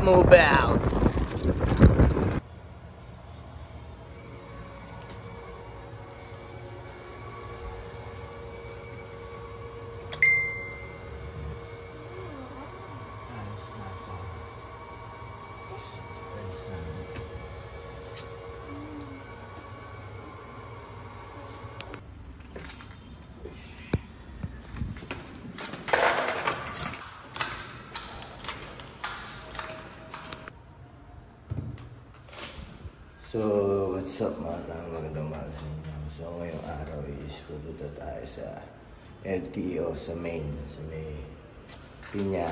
move out. So, what's up mga tao? Magandang umaga sa inyo. So, ngayong araw is pupunta tayo sa LTO, sa may Piña.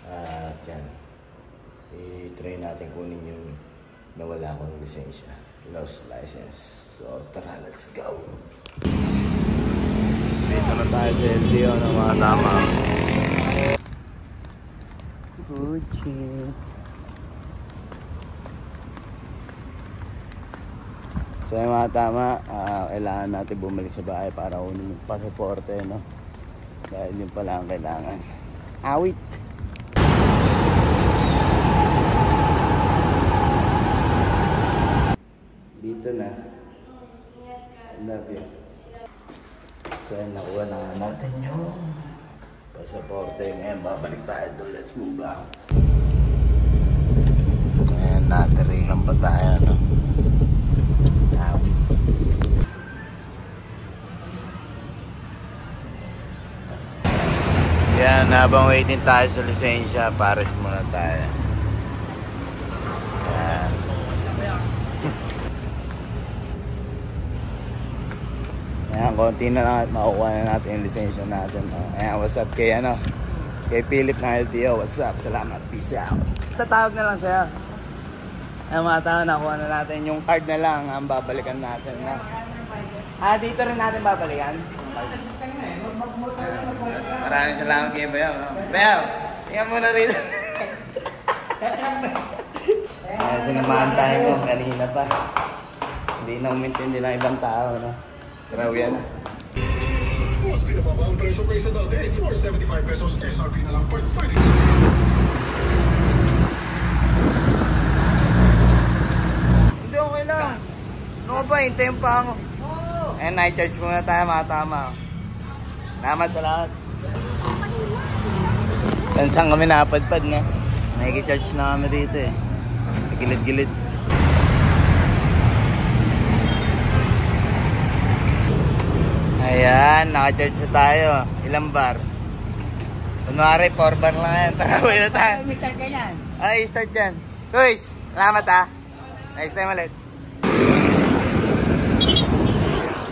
At yan, i-try natin kunin yung nawala akong lisensya, lost license. So, tara, let's go! Dito na tayo sa LTO ng mga tama. Gucci. So yung mga tama, kailangan natin bumalik sa bahay para kunin yung pasaporte, no? Dahil yun pala ang kailangan. Awit! Dito na. I love you. So yun, nakuha na natin yung pasaporte. Ngayon, babalik tayo doon. Let's move out. Ngayon, natirihan pa tayo, no? Yan, habang waiting tayo sa lisensya, pares muna tayo. Yan. Ayan, konti na lang at makukuha na natin yung lisensya natin. Ayan, what's up kay Philip ng LTO, what's up, salamat, peace out. Tatawag na lang siya. Ayan mga tao, nakuha na natin yung card na lang ang babalikan natin. Dito rin natin babalikan. Maraming salamat kayo, Bayaw. Bayaw, tingnan mo na rin. Sinamahan tayo mo, kanina pa. Hindi na umintindi ng ibang tao, no? Grabe yan. Mas pinababa ang presyo kaysa dati. 475 pesos SRP na lang per 30. Hindi, okay lang. Ano ba, hintayin pa ako. Ayan, na-charge muna tayo, mga tama. Salamat sa lahat. Saan kami napadpad na? Nakikicharge na kami dito eh. Sa gilid-gilid. Ayan, nakacharge na tayo. Ilang bar? Kunwari, 4 bar lang yan. Tarawin na tayo. Start ka yan. Ay, start yan. Guys, salamat ha. Next time ulit.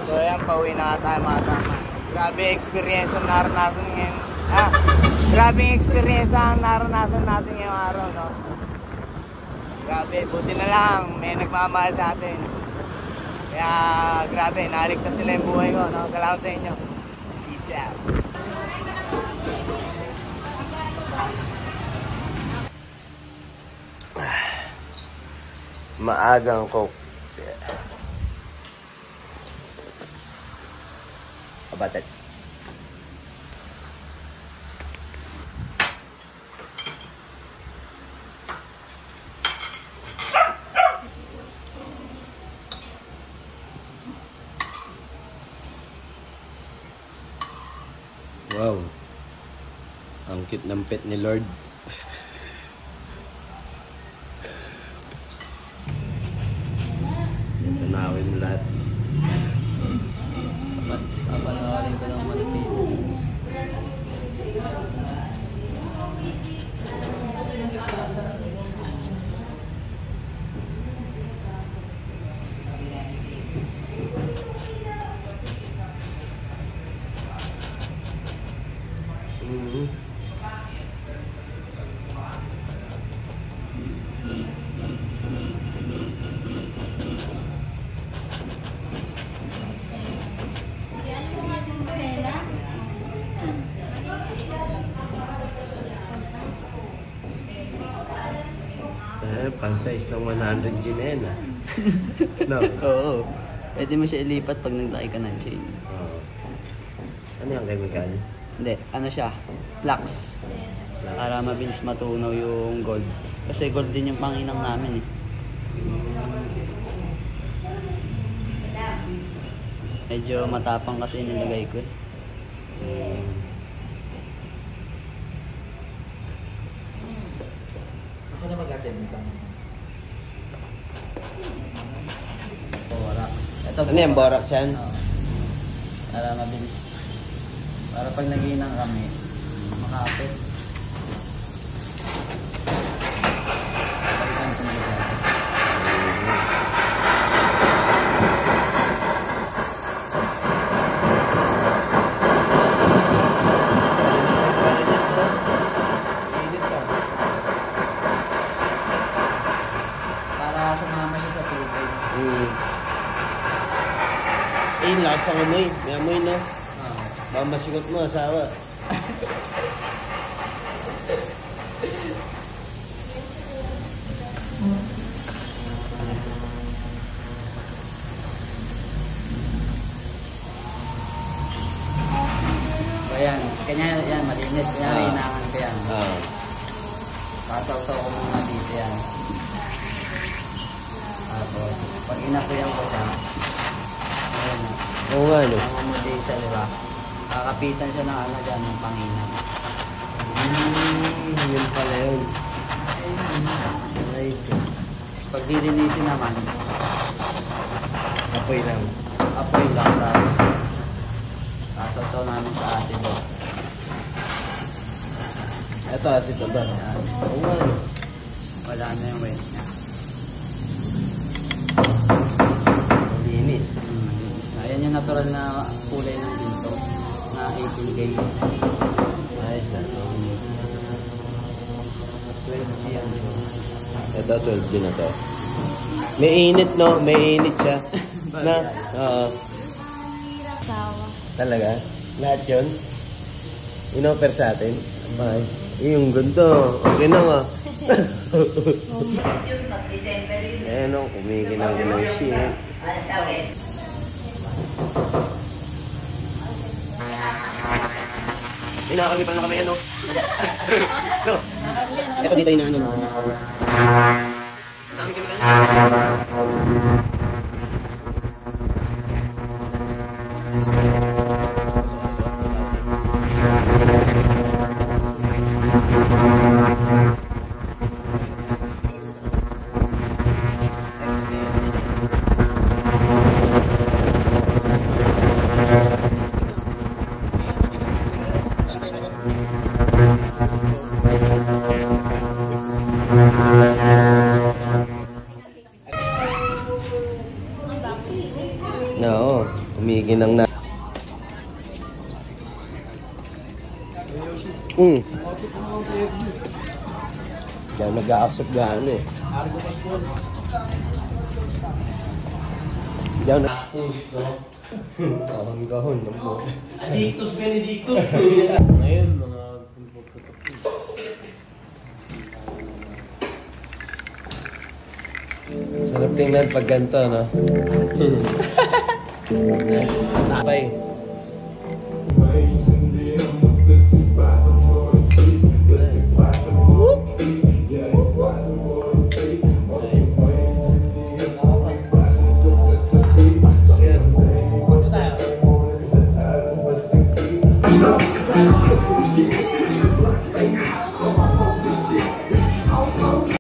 So ayan, pauwi na tayo mga tama. Grabe experience ang naranasan ngayon. Grabe experience ang naranasan natin ngayong araw, no? Grabe, buti na lang may nagmamahal sa atin. Kaya grabe, naligtas sila yung buhay ko, no? Salamat sa inyo. Peace out. Maagang coke. Kabatat. Wow. Ang cute ng pet ni Lord. Tanawin mo lahat. Papanawarin ko ng malupit. Pang-size ng 100 G na yan, ah. No? Oo. Pwede mo siya ilipat pag naglaki ka ng chain. Ano yung chemical? Hindi, ano siya? Flux. Para mabilis matunaw yung gold. Kasi gold din yung panginang namin eh. Medyo matapang kasi nilagay ko eh. Ako na mag-attend nito. Borax. Ito, Ano yan, borax yan? Oo. Para mabilis. Para pag naginang kami, makapit. Palitan ko na dyan. Para sumama siya sa tubig. Eh, lakas ang amoy. May amoy, no? Oo. Baka masikot mo, asawa. So yan, kanya yan, malinis. Kanya Ah. hinangan ko yan. Pasaw-saw ko muna dito yan. Tapos, pag inakuyan ko siya, ayun na. Oo nga, no? Namumuli siya, di ba? Kakapitan siya ng ano dyan, ng panginang. Yun pala yun. Nice. Pag dilinisin naman, Apoy lang. apoy lang sa sasaw namin sa asido. Ito, asit na ba? Ayan. Oo nga, no? Wala na yung weight niya. Linis. Ayan yung natural na kulay ng ginto na 18K. Ayos na. 12G yan. Ito, 12 din na to. May init, no? May init siya. Na? Oo. Talaga? Lahat yun? In-offer sa atin? Bye. Yung ganito. Okay na nga. Ayan o, kumikinang ko ng shit. Inakalipan na kami, ano? No. Ito dito yung ano. Dami kami Oo, kumikinang na. Diyan nag-a-accept gano'n eh. Diyan na. Kahon-kahon ng mo. Adictus Benedictus! Ngayon, mga sarap tingnan pag ganito, no? Bye.